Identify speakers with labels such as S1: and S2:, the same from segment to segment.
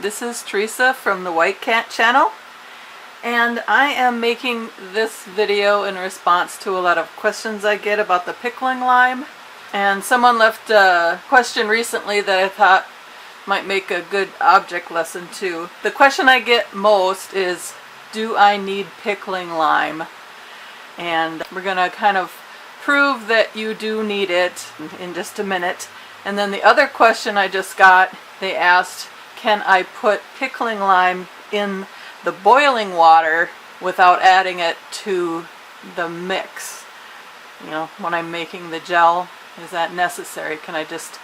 S1: this is Teresa from the White Cat channel, and I am making this video in response to a lot of questions I get about the pickling lime. And someone left a question recently that I thought might make a good object lesson too. The question I get most is, do I need pickling lime? And we're gonna kind of prove that you do need it in just a minute. And then the other question I just got, they asked, can I put pickling lime in the boiling water without adding it to the mix? You know, when I'm making the gel, is that necessary? Can I just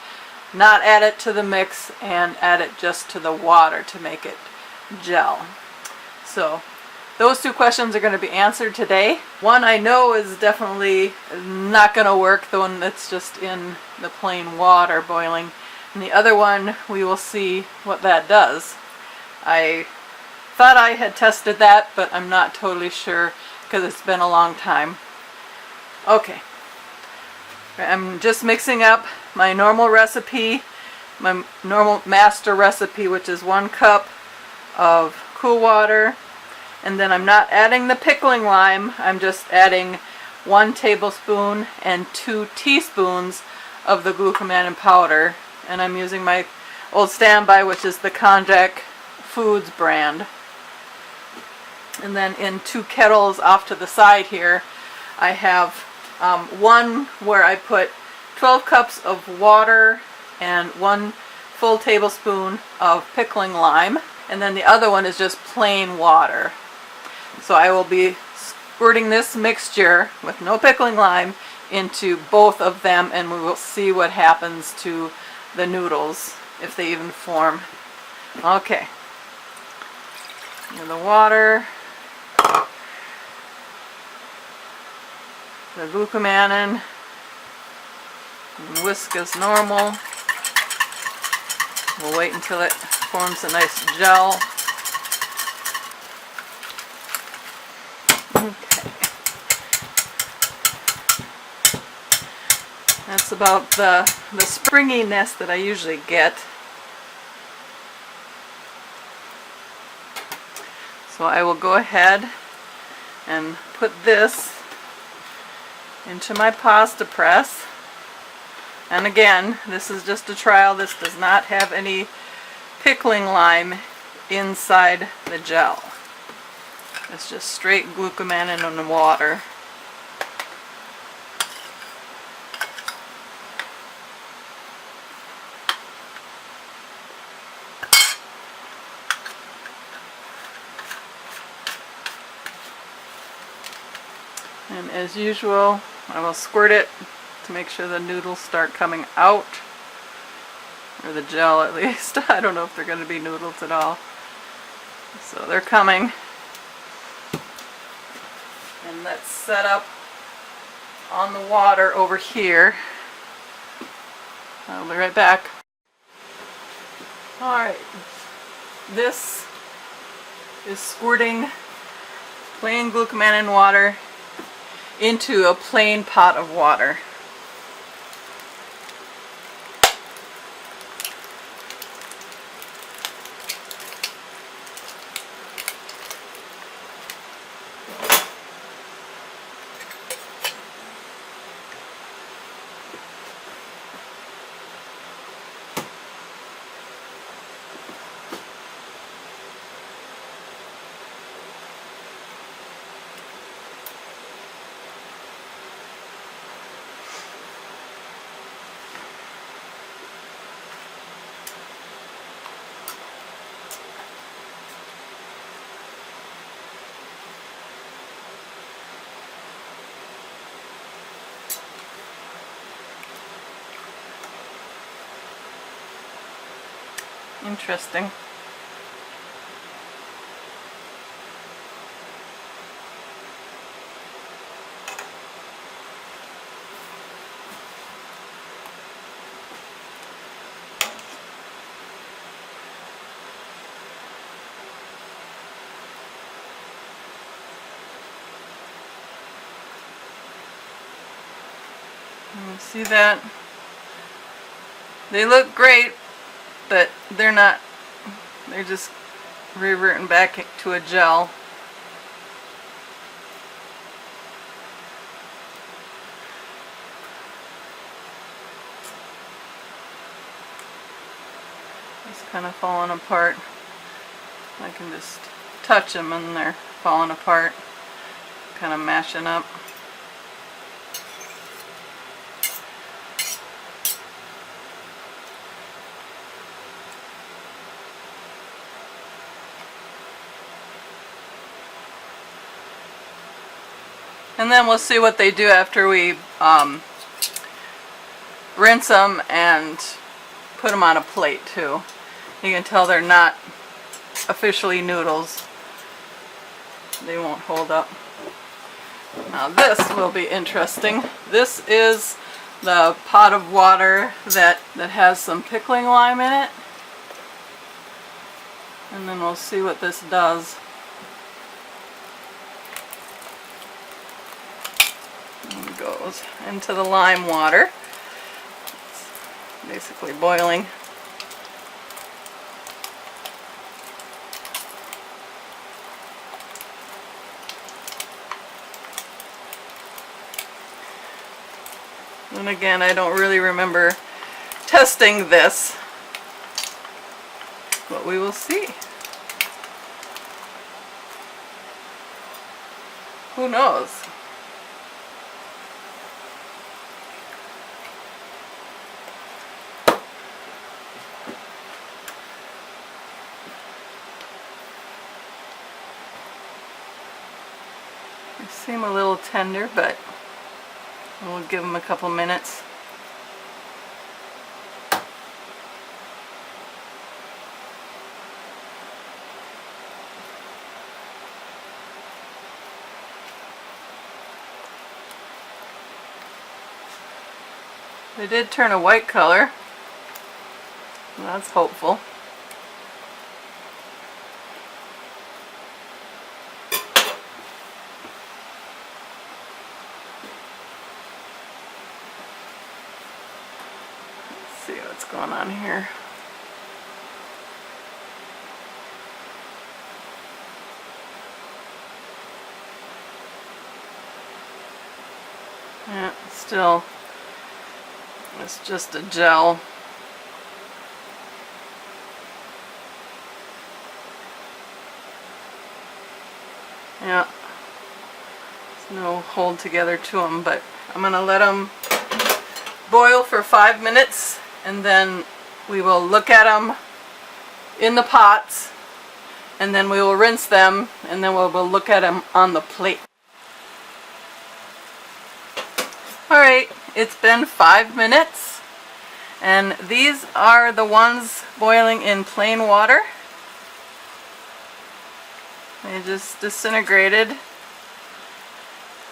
S1: not add it to the mix and add it just to the water to make it gel? So those two questions are going to be answered today. One I know is definitely not going to work, the one that's just in the plain water boiling. And the other one, we will see what that does. I thought I had tested that, but I'm not totally sure because it's been a long time. Okay. I'm just mixing up my normal recipe, my normal master recipe, which is 1 cup of cool water. And then I'm not adding the pickling lime, I'm just adding 1 tablespoon and 2 teaspoons of the glucomannan powder. And I'm using my old standby, which is the Konjac Foods brand. And then in 2 kettles off to the side here, I have one where I put 12 cups of water and 1 full tablespoon of pickling lime. And then the other one is just plain water. So I will be squirting this mixture with no pickling lime into both of them, and we will see what happens to the noodles, if they even form. Okay. And the water, the glucomannan, and whisk as normal. We'll wait until it forms a nice gel. Okay. That's about the springiness that I usually get. So I will go ahead and put this into my pasta press. And again, this is just a trial. This does not have any pickling lime inside the gel. It's just straight glucomannan and water. And as usual, I will squirt it to make sure the noodles start coming out. Or the gel at least. I don't know if they're going to be noodles at all. So they're coming. And let's set up on the water over here. I'll be right back. Alright. This is squirting plain glucomannan water into a plain pot of water. Interesting. See that? They look great, but they're not they're just reverting back to a gel. It's kind of falling apart. I can just touch them and they're falling apart, kind of mashing up. And then we'll see what they do after we rinse them and put them on a plate too. You can tell they're not officially noodles. They won't hold up. Now this will be interesting. This is the pot of water that has some pickling lime in it. And then we'll see what this does. And it goes into the lime water. It's basically boiling. And again, I don't really remember testing this, but we will see. Who knows? They seem a little tender, but we'll give them a couple minutes. They did turn a white color. That's hopeful. Let's see what's going on here. Yeah, still, it's just a gel. Yeah, there's no hold together to them, but I'm going to let them boil for 5 minutes and then we will look at them in the pots and then we will rinse them and then we'll look at them on the plate. Alright, it's been 5 minutes and these are the ones boiling in plain water. They just disintegrated.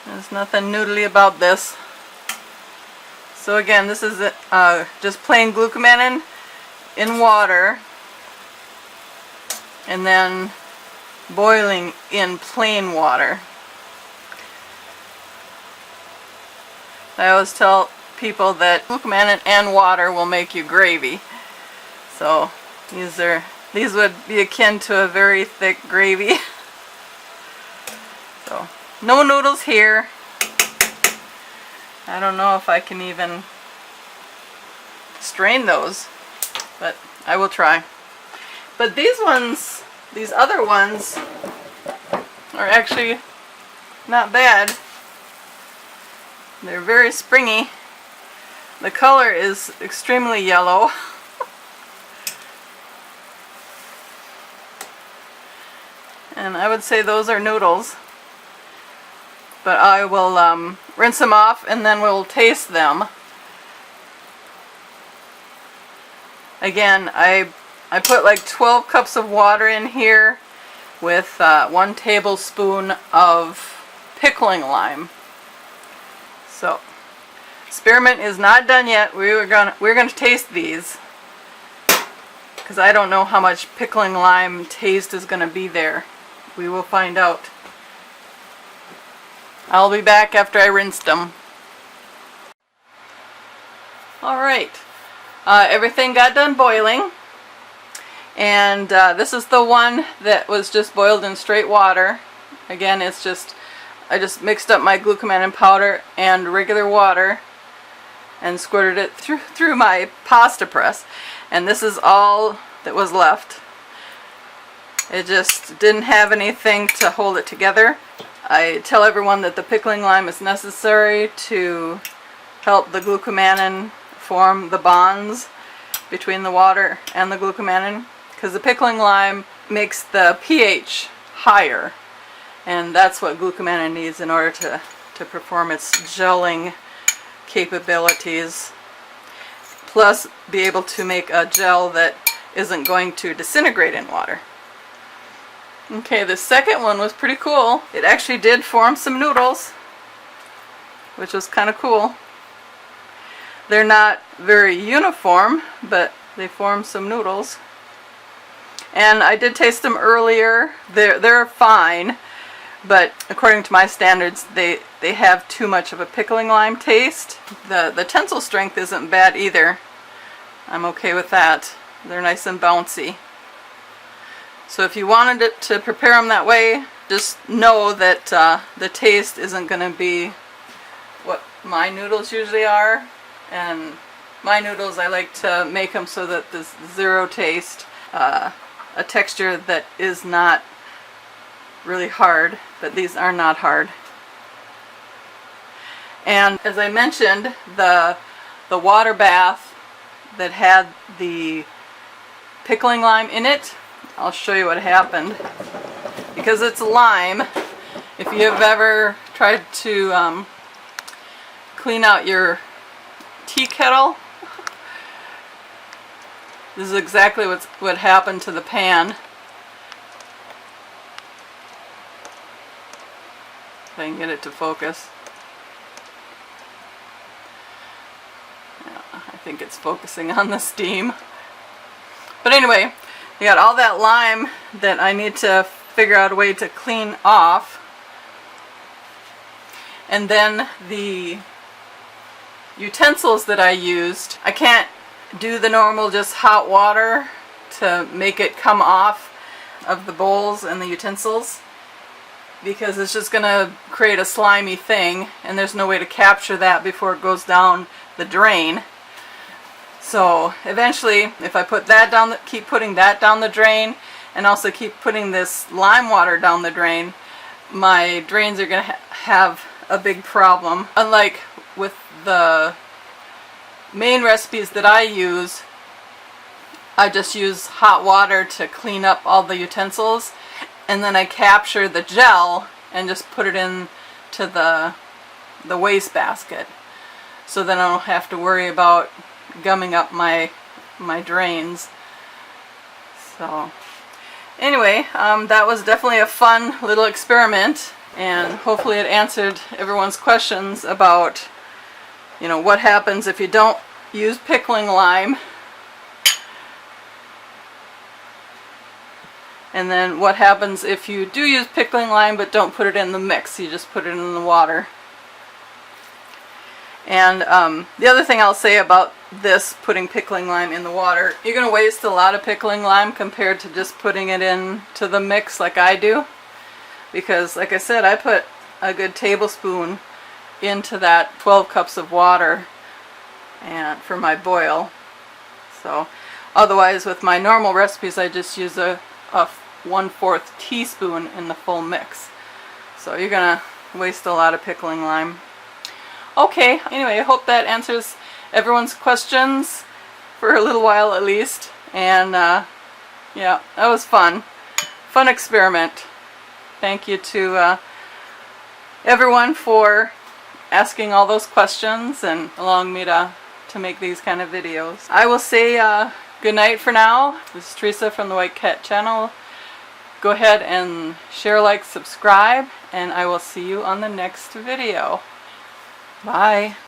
S1: There's nothing noodly about this. So again, this is just plain glucomannan in water and then boiling in plain water. I always tell people that glucomannan and water will make you gravy. So these would be akin to a very thick gravy. So no noodles here. I don't know if I can even strain those, but I will try. But these ones, these other ones, are actually not bad. They're very springy. The color is extremely yellow. And I would say those are noodles. But I will rinse them off and then we'll taste them. Again, I put like 12 cups of water in here with 1 tablespoon of pickling lime. So, experiment is not done yet. We're gonna taste these because I don't know how much pickling lime taste is gonna be there. We will find out. I'll be back after I rinsed them. Alright, everything got done boiling And this is the one that was just boiled in straight water. Again, it's just, I just mixed up my glucomannan powder and regular water and squirted it through my pasta press. And this is all that was left. It just didn't have anything to hold it together. I tell everyone that the pickling lime is necessary to help the glucomannan form the bonds between the water and the glucomannan, because the pickling lime makes the pH higher, and that's what glucomannan needs in order to perform its gelling capabilities, plus be able to make a gel that isn't going to disintegrate in water. Okay, the second one was pretty cool. It actually did form some noodles, which was kind of cool. They're not very uniform, but they form some noodles. And I did taste them earlier. They're fine, but according to my standards, they have too much of a pickling lime taste. The tensile strength isn't bad either. I'm okay with that. They're nice and bouncy. So if you wanted it to prepare them that way, just know that the taste isn't going to be what my noodles usually are. And my noodles, I like to make them so that there's zero taste, a texture that is not really hard, but these are not hard. And as I mentioned, the water bath that had the pickling lime in it, I'll show you what happened. Because it's lime, if you have ever tried to clean out your tea kettle, this is exactly what happened to the pan. If I can get it to focus. Yeah, I think it's focusing on the steam. But anyway, you got all that lime that I need to figure out a way to clean off. And then the utensils that I used, I can't do the normal just hot water to make it come off of the bowls and the utensils, because it's just going to create a slimy thing, and there's no way to capture that before it goes down the drain. So eventually, if I put that down, keep putting that down the drain, and also keep putting this lime water down the drain, my drains are going to have a big problem. Unlike with the main recipes that I use, I just use hot water to clean up all the utensils, and then I capture the gel and just put it into the waste basket, so then I don't have to worry about gumming up my drains. So anyway, that was definitely a fun little experiment, and hopefully it answered everyone's questions about, you know, what happens if you don't use pickling lime, and then what happens if you do use pickling lime but don't put it in the mix, you just put it in the water. And the other thing I'll say about this, putting pickling lime in the water, you're going to waste a lot of pickling lime compared to just putting it into the mix like I do. Because like I said, I put a good tablespoon into that 12 cups of water and for my boil. So otherwise with my normal recipes I just use a 1/4 teaspoon in the full mix. So you're going to waste a lot of pickling lime. Okay, anyway, I hope that answers everyone's questions for a little while at least. And yeah, that was fun. Fun experiment. Thank you to everyone for asking all those questions and allowing me to make these kind of videos. I will say good night for now. This is Teresa from the White Cat channel. Go ahead and share, like, subscribe, and I will see you on the next video. Bye.